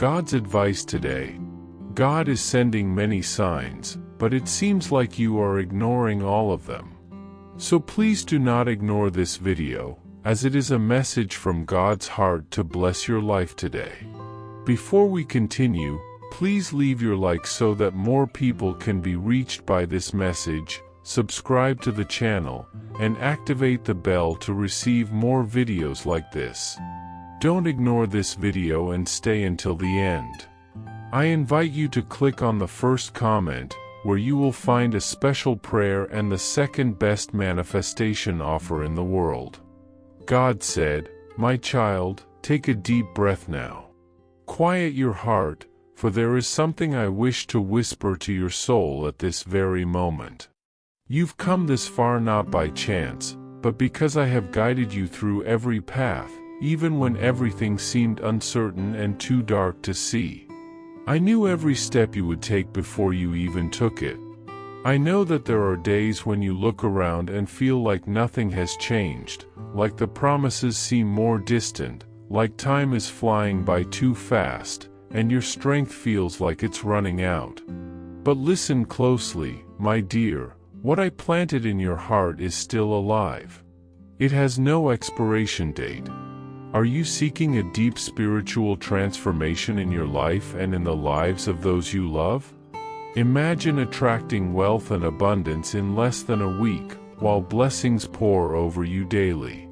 God's advice today. God is sending many signs, but it seems like you are ignoring all of them. So please do not ignore this video, as it is a message from God's heart to bless your life today. Before we continue, please leave your like so that more people can be reached by this message, subscribe to the channel, and activate the bell to receive more videos like this. Don't ignore this video and stay until the end. I invite you to click on the first comment, where you will find a special prayer and the second best manifestation offer in the world. God said, "My child, take a deep breath now. Quiet your heart, for there is something I wish to whisper to your soul at this very moment. You've come this far not by chance, but because I have guided you through every path, even when everything seemed uncertain and too dark to see. I knew every step you would take before you even took it. I know that there are days when you look around and feel like nothing has changed, like the promises seem more distant, like time is flying by too fast, and your strength feels like it's running out. But listen closely, my dear, what I planted in your heart is still alive. It has no expiration date. Are you seeking a deep spiritual transformation in your life and in the lives of those you love? Imagine attracting wealth and abundance in less than a week, while blessings pour over you daily.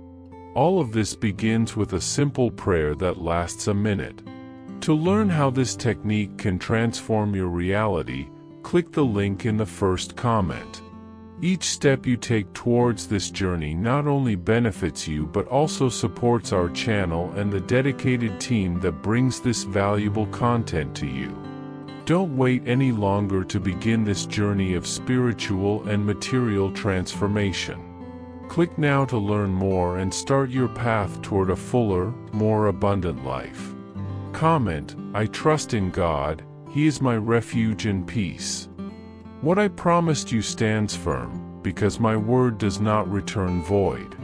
All of this begins with a simple prayer that lasts a minute. To learn how this technique can transform your reality, click the link in the first comment. Each step you take towards this journey not only benefits you but also supports our channel and the dedicated team that brings this valuable content to you. Don't wait any longer to begin this journey of spiritual and material transformation. Click now to learn more and start your path toward a fuller, more abundant life. Comment, "I trust in God, He is my refuge and peace. What I promised you stands firm, because my word does not return void.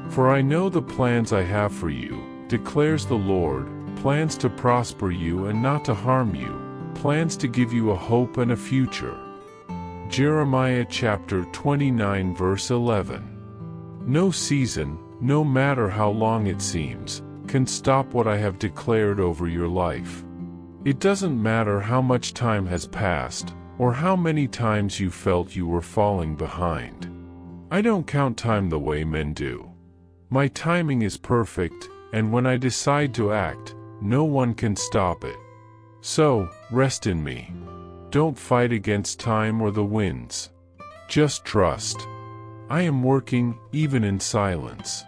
For I know the plans I have for you, declares the Lord, plans to prosper you and not to harm you, plans to give you a hope and a future." Jeremiah chapter 29 verse 11. No season, no matter how long it seems, can stop what I have declared over your life. It doesn't matter how much time has passed, or how many times you felt you were falling behind. I don't count time the way men do. My timing is perfect, and when I decide to act, no one can stop it. So, rest in me. Don't fight against time or the winds. Just trust. I am working, even in silence.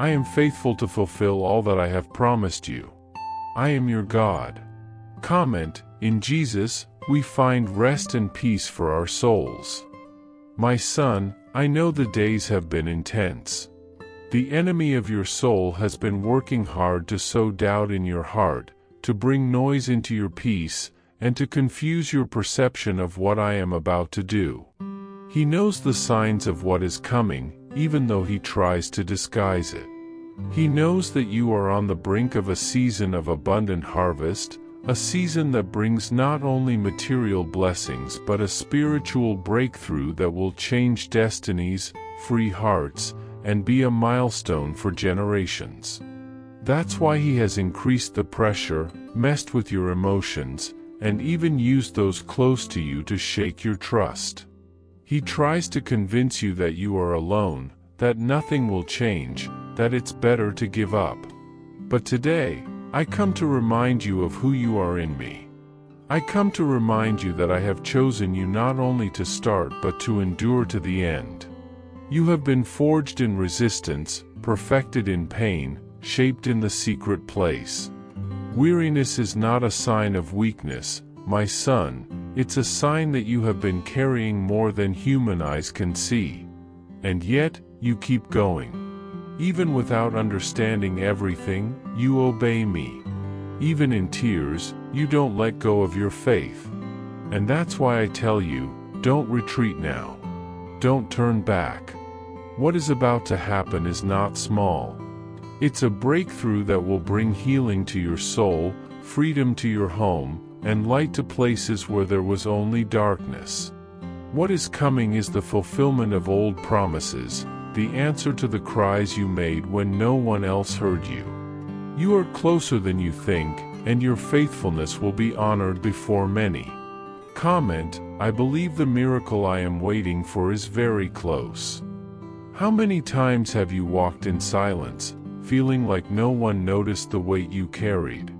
I am faithful to fulfill all that I have promised you. I am your God. Comment, "In Jesus, we find rest and peace for our souls." My son, I know the days have been intense. The enemy of your soul has been working hard to sow doubt in your heart, to bring noise into your peace, and to confuse your perception of what I am about to do. He knows the signs of what is coming, even though he tries to disguise it. He knows that you are on the brink of a season of abundant harvest, a season that brings not only material blessings but a spiritual breakthrough that will change destinies, free hearts, and be a milestone for generations. That's why he has increased the pressure, messed with your emotions, and even used those close to you to shake your trust. He tries to convince you that you are alone, that nothing will change, that it's better to give up. But today, I come to remind you of who you are in me. I come to remind you that I have chosen you not only to start but to endure to the end. You have been forged in resistance, perfected in pain, shaped in the secret place. Weariness is not a sign of weakness, my son, it's a sign that you have been carrying more than human eyes can see. And yet, you keep going. Even without understanding everything, you obey me. Even in tears, you don't let go of your faith. And that's why I tell you, don't retreat now. Don't turn back. What is about to happen is not small. It's a breakthrough that will bring healing to your soul, freedom to your home, and light to places where there was only darkness. What is coming is the fulfillment of old promises, the answer to the cries you made when no one else heard you. You are closer than you think, and your faithfulness will be honored before many. Comment, I believe the miracle I am waiting for is very close. How many times have you walked in silence, feeling like no one noticed the weight you carried?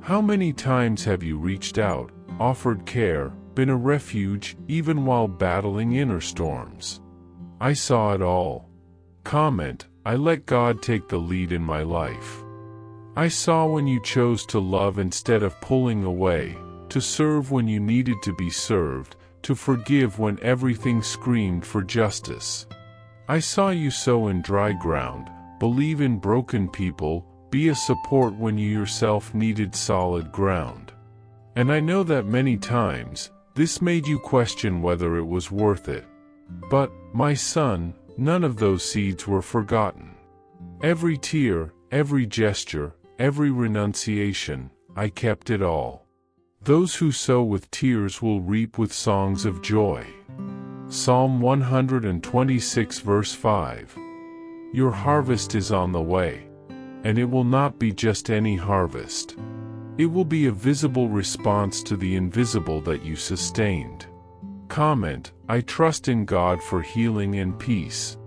How many times have you reached out, offered care, been a refuge, even while battling inner storms? I saw it all. Comment, I let God take the lead in my life. I saw when you chose to love instead of pulling away, to serve when you needed to be served, to forgive when everything screamed for justice. I saw you sow in dry ground, believe in broken people, be a support when you yourself needed solid ground. And I know that many times, this made you question whether it was worth it. But, my son, none of those seeds were forgotten. Every tear, every gesture, every renunciation, I kept it all. Those who sow with tears will reap with songs of joy. Psalm 126 verse 5. Your harvest is on the way. And it will not be just any harvest. It will be a visible response to the invisible that you sustained. Comment, I trust in God for healing and peace.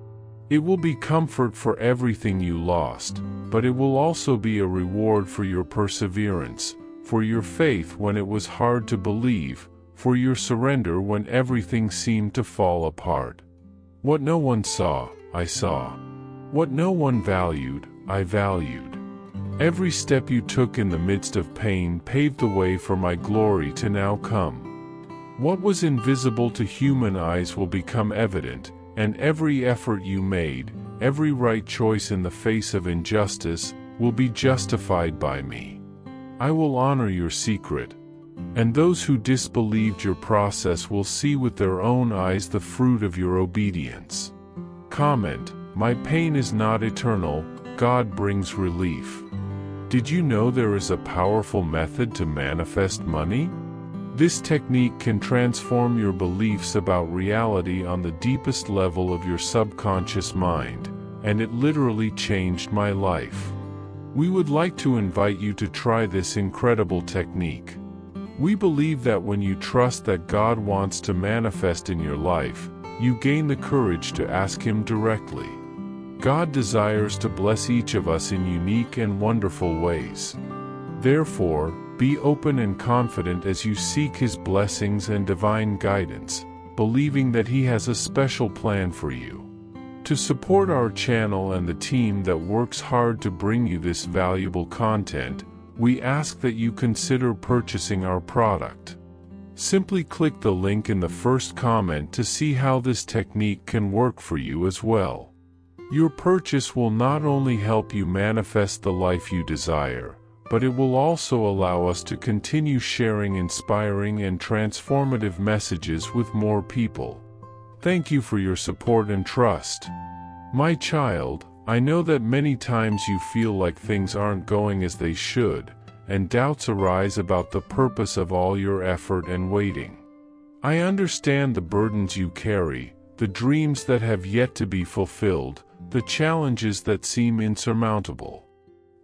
It will be comfort for everything you lost, but it will also be a reward for your perseverance, for your faith when it was hard to believe, for your surrender when everything seemed to fall apart. What no one saw, I saw. What no one valued, I valued. Every step you took in the midst of pain paved the way for my glory to now come. What was invisible to human eyes will become evident, and every effort you made, every right choice in the face of injustice, will be justified by me. I will honor your secret. And those who disbelieved your process will see with their own eyes the fruit of your obedience. Comment, my pain is not eternal, God brings relief. Did you know there is a powerful method to manifest money? This technique can transform your beliefs about reality on the deepest level of your subconscious mind, and it literally changed my life. We would like to invite you to try this incredible technique. We believe that when you trust that God wants to manifest in your life, you gain the courage to ask Him directly. God desires to bless each of us in unique and wonderful ways. Therefore, be open and confident as you seek His blessings and divine guidance, believing that He has a special plan for you. To support our channel and the team that works hard to bring you this valuable content, we ask that you consider purchasing our product. Simply click the link in the first comment to see how this technique can work for you as well. Your purchase will not only help you manifest the life you desire, but it will also allow us to continue sharing inspiring and transformative messages with more people. Thank you for your support and trust. My child, I know that many times you feel like things aren't going as they should, and doubts arise about the purpose of all your effort and waiting. I understand the burdens you carry, the dreams that have yet to be fulfilled, the challenges that seem insurmountable.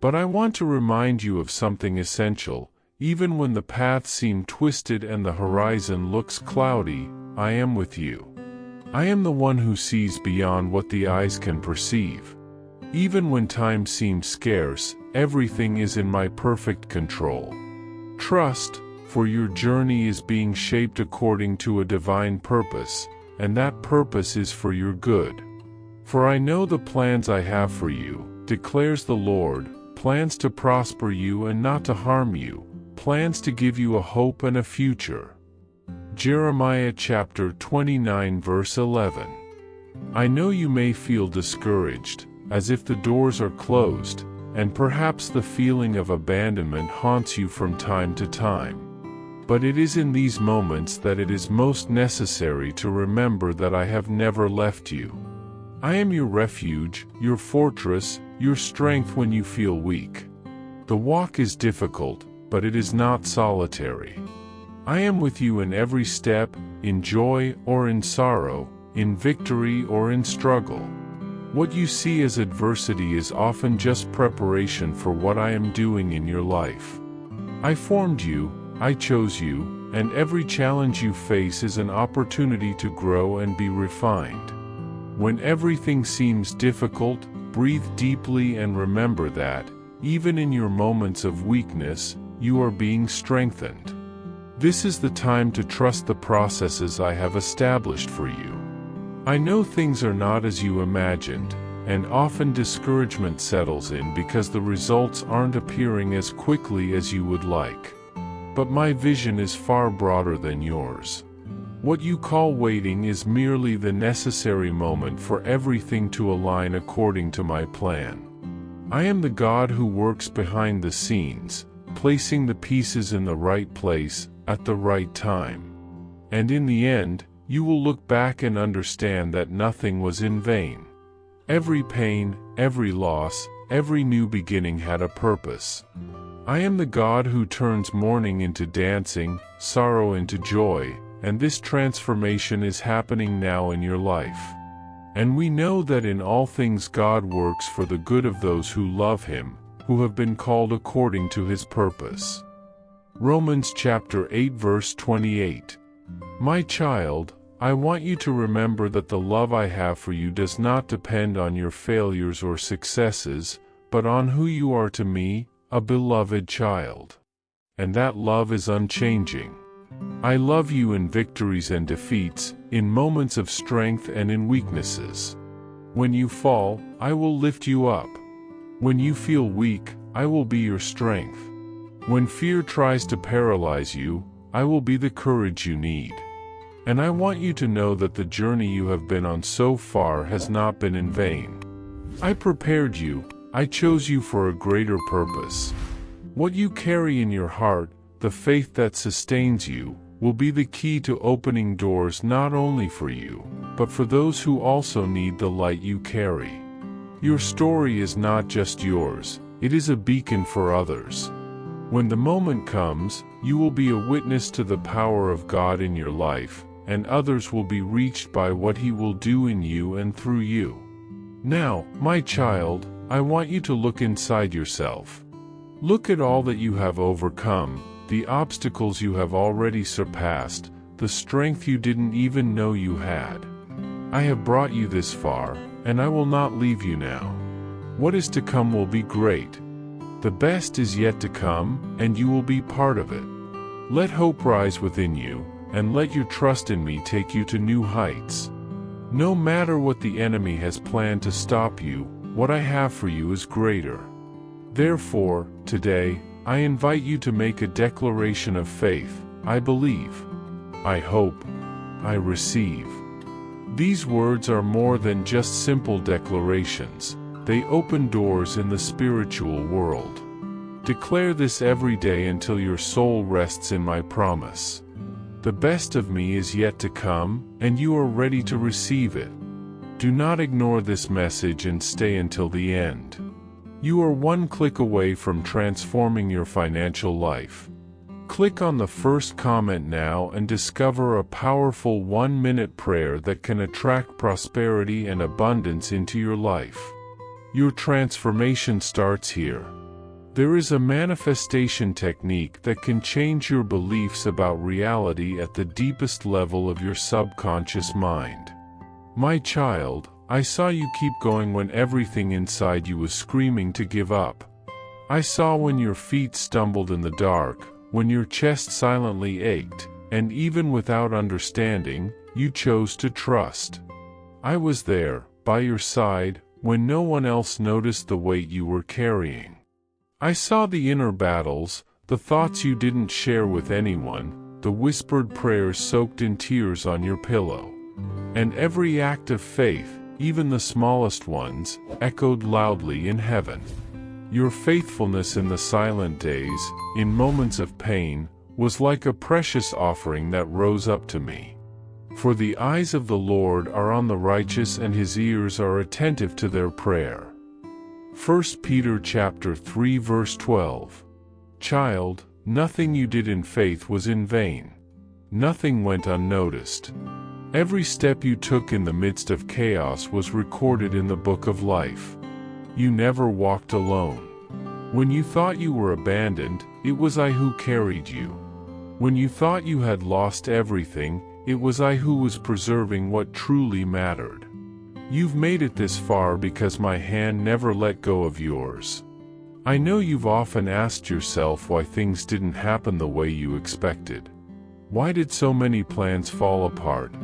But I want to remind you of something essential. Even when the path seems twisted and the horizon looks cloudy, I am with you. I am the one who sees beyond what the eyes can perceive. Even when time seems scarce, everything is in my perfect control. Trust, for your journey is being shaped according to a divine purpose, and that purpose is for your good. For I know the plans I have for you, declares the Lord, plans to prosper you and not to harm you, plans to give you a hope and a future. Jeremiah chapter 29 verse 11. I know you may feel discouraged, as if the doors are closed, and perhaps the feeling of abandonment haunts you from time to time. But it is in these moments that it is most necessary to remember that I have never left you. I am your refuge, your fortress, your strength when you feel weak. The walk is difficult, but it is not solitary. I am with you in every step, in joy or in sorrow, in victory or in struggle. What you see as adversity is often just preparation for what I am doing in your life. I formed you, I chose you, and every challenge you face is an opportunity to grow and be refined. When everything seems difficult, breathe deeply and remember that, even in your moments of weakness, you are being strengthened. This is the time to trust the processes I have established for you. I know things are not as you imagined, and often discouragement settles in because the results aren't appearing as quickly as you would like. But my vision is far broader than yours. What you call waiting is merely the necessary moment for everything to align according to my plan. I am the God who works behind the scenes, placing the pieces in the right place, at the right time. And in the end, you will look back and understand that nothing was in vain. Every pain, every loss, every new beginning had a purpose. I am the God who turns mourning into dancing, sorrow into joy, and this transformation is happening now in your life. And we know that in all things God works for the good of those who love Him, who have been called according to His purpose. Romans chapter 8 verse 28. My child, I want you to remember that the love I have for you does not depend on your failures or successes, but on who you are to me, a beloved child. And that love is unchanging. I love you in victories and defeats, in moments of strength and in weaknesses. When you fall, I will lift you up. When you feel weak, I will be your strength. When fear tries to paralyze you, I will be the courage you need. And I want you to know that the journey you have been on so far has not been in vain. I prepared you, I chose you for a greater purpose. What you carry in your heart, the faith that sustains you, will be the key to opening doors not only for you, but for those who also need the light you carry. Your story is not just yours, it is a beacon for others. When the moment comes, you will be a witness to the power of God in your life, and others will be reached by what He will do in you and through you. Now, my child, I want you to look inside yourself. Look at all that you have overcome, the obstacles you have already surpassed, the strength you didn't even know you had. I have brought you this far, and I will not leave you now. What is to come will be great. The best is yet to come, and you will be part of it. Let hope rise within you, and let your trust in me take you to new heights. No matter what the enemy has planned to stop you, what I have for you is greater. Therefore, today, I invite you to make a declaration of faith. I believe. I hope. I receive. These words are more than just simple declarations. They open doors in the spiritual world. Declare this every day until your soul rests in my promise. The best of me is yet to come, and you are ready to receive it. Do not ignore this message and stay until the end. You are one click away from transforming your financial life. Click on the first comment now and discover a powerful 1-minute prayer that can attract prosperity and abundance into your life. Your transformation starts here. There is a manifestation technique that can change your beliefs about reality at the deepest level of your subconscious mind. My child, I saw you keep going when everything inside you was screaming to give up. I saw when your feet stumbled in the dark, when your chest silently ached, and even without understanding, you chose to trust. I was there, by your side, when no one else noticed the weight you were carrying. I saw the inner battles, the thoughts you didn't share with anyone, the whispered prayers soaked in tears on your pillow. And every act of faith, even the smallest ones, echoed loudly in heaven. Your faithfulness in the silent days, in moments of pain, was like a precious offering that rose up to me. For the eyes of the Lord are on the righteous and His ears are attentive to their prayer. 1 Peter chapter 3 verse 12. Child, nothing you did in faith was in vain. Nothing went unnoticed. Every step you took in the midst of chaos was recorded in the book of life. You never walked alone. When you thought you were abandoned, it was I who carried you. When you thought you had lost everything, it was I who was preserving what truly mattered. You've made it this far because my hand never let go of yours. I know you've often asked yourself why things didn't happen the way you expected. Why did so many plans fall apart?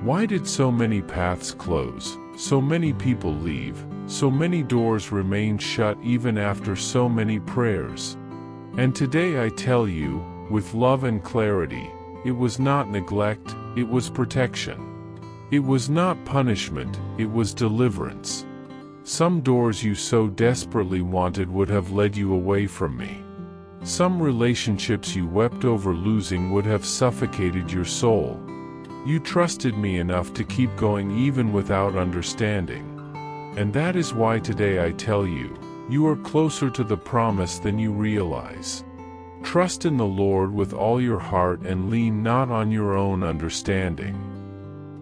Why did so many paths close, so many people leave, so many doors remain shut even after so many prayers? And today I tell you, with love and clarity, it was not neglect, it was protection. It was not punishment, it was deliverance. Some doors you so desperately wanted would have led you away from me. Some relationships you wept over losing would have suffocated your soul. You trusted me enough to keep going even without understanding. And that is why today I tell you, you are closer to the promise than you realize. Trust in the Lord with all your heart and lean not on your own understanding.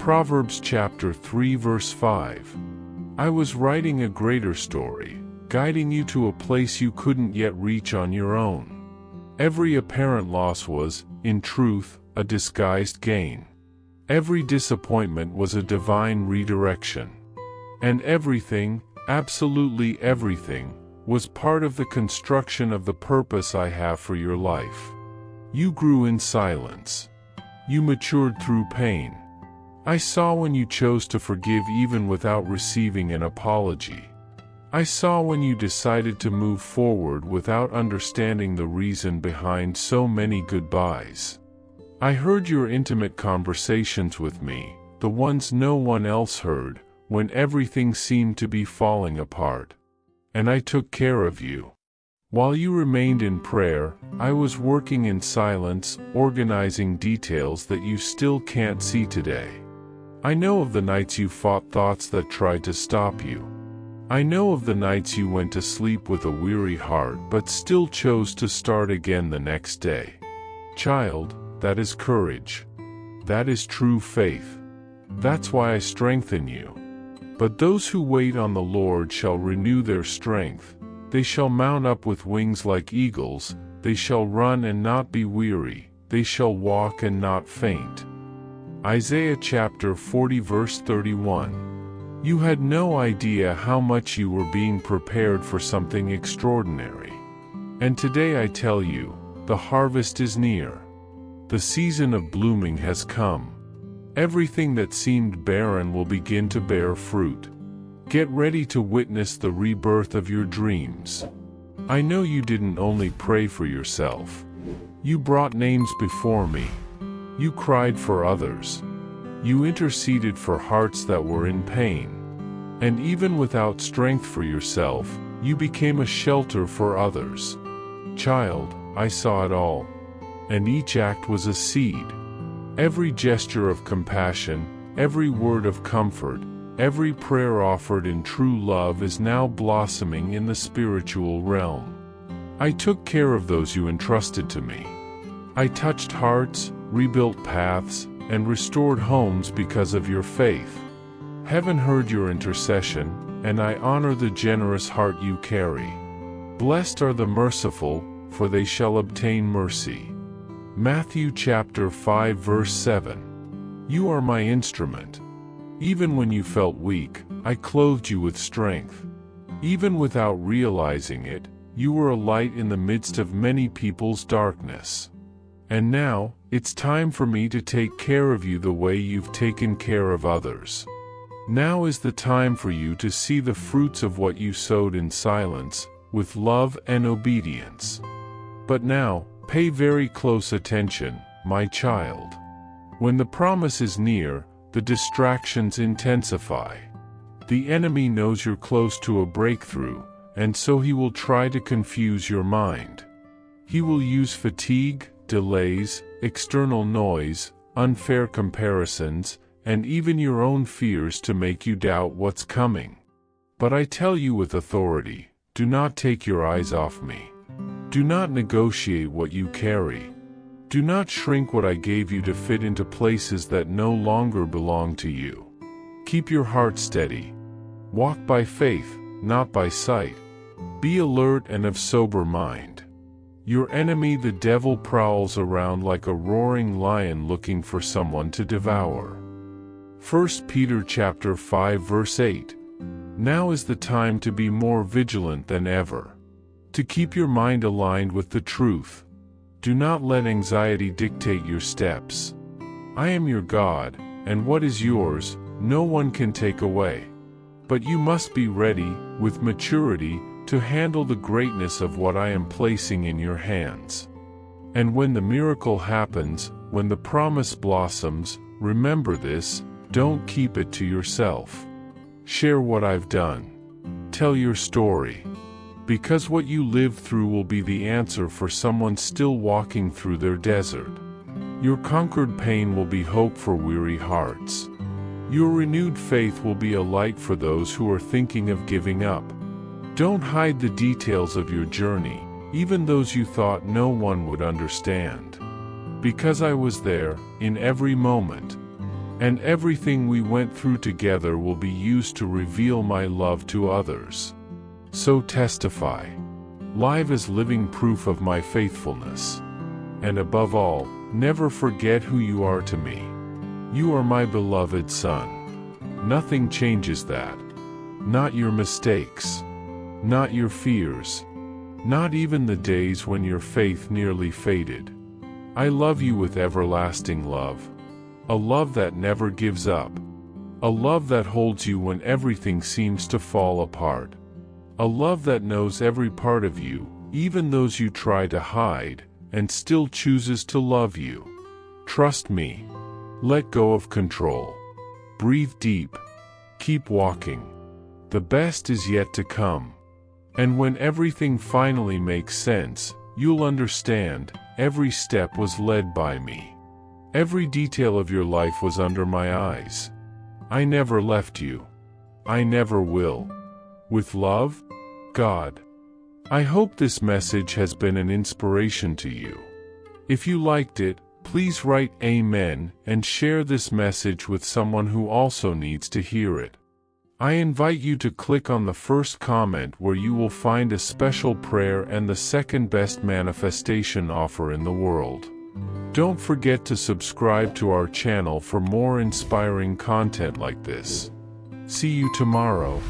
Proverbs chapter 3 verse 5. I was writing a greater story, guiding you to a place you couldn't yet reach on your own. Every apparent loss was, in truth, a disguised gain. Every disappointment was a divine redirection. And everything, absolutely everything, was part of the construction of the purpose I have for your life. You grew in silence. You matured through pain. I saw when you chose to forgive even without receiving an apology. I saw when you decided to move forward without understanding the reason behind so many goodbyes. I heard your intimate conversations with me, the ones no one else heard, when everything seemed to be falling apart. And I took care of you. While you remained in prayer, I was working in silence, organizing details that you still can't see today. I know of the nights you fought thoughts that tried to stop you. I know of the nights you went to sleep with a weary heart but still chose to start again the next day. Child, that is courage. That is true faith. That's why I strengthen you. But those who wait on the Lord shall renew their strength. They shall mount up with wings like eagles. They shall run and not be weary. They shall walk and not faint. Isaiah chapter 40 verse 31. You had no idea how much you were being prepared for something extraordinary. And today I tell you, the harvest is near. The season of blooming has come. Everything that seemed barren will begin to bear fruit. Get ready to witness the rebirth of your dreams. I know you didn't only pray for yourself. You brought names before me. You cried for others. You interceded for hearts that were in pain. And even without strength for yourself, you became a shelter for others. Child, I saw it all. And each act was a seed. Every gesture of compassion, every word of comfort, every prayer offered in true love is now blossoming in the spiritual realm. I took care of those you entrusted to me. I touched hearts, rebuilt paths, and restored homes because of your faith. Heaven heard your intercession, and I honor the generous heart you carry. Blessed are the merciful, for they shall obtain mercy. Matthew chapter 5 verse 7. You are my instrument. Even when you felt weak, I clothed you with strength. Even without realizing it, you were a light in the midst of many people's darkness. And now, it's time for me to take care of you the way you've taken care of others. Now is the time for you to see the fruits of what you sowed in silence, with love and obedience. But now, pay very close attention, my child. When the promise is near, the distractions intensify. The enemy knows you're close to a breakthrough, and so he will try to confuse your mind. He will use fatigue, delays, external noise, unfair comparisons, and even your own fears to make you doubt what's coming. But I tell you with authority, do not take your eyes off me. Do not negotiate what you carry. Do not shrink what I gave you to fit into places that no longer belong to you. Keep your heart steady. Walk by faith, not by sight. Be alert and of sober mind. Your enemy the devil prowls around like a roaring lion looking for someone to devour. 1 Peter chapter 5 verse 8. Now is the time to be more vigilant than ever. To keep your mind aligned with the truth. Do not let anxiety dictate your steps. I am your God, and what is yours, no one can take away. But you must be ready, with maturity, to handle the greatness of what I am placing in your hands. And when the miracle happens, when the promise blossoms, remember this, don't keep it to yourself. Share what I've done. Tell your story. Because what you lived through will be the answer for someone still walking through their desert. Your conquered pain will be hope for weary hearts. Your renewed faith will be a light for those who are thinking of giving up. Don't hide the details of your journey, even those you thought no one would understand. Because I was there, in every moment. And everything we went through together will be used to reveal my love to others. So testify. Live as living proof of my faithfulness. And above all, never forget who you are to me. You are my beloved son. Nothing changes that. Not your mistakes. Not your fears. Not even the days when your faith nearly faded. I love you with everlasting love. A love that never gives up. A love that holds you when everything seems to fall apart. A love that knows every part of you, even those you try to hide, and still chooses to love you. Trust me. Let go of control. Breathe deep. Keep walking. The best is yet to come. And when everything finally makes sense, you'll understand, every step was led by me. Every detail of your life was under my eyes. I never left you. I never will. With love, God. I hope this message has been an inspiration to you. If you liked it, please write Amen and share this message with someone who also needs to hear it. I invite you to click on the first comment where you will find a special prayer and the second best manifestation offer in the world. Don't forget to subscribe to our channel for more inspiring content like this. See you tomorrow.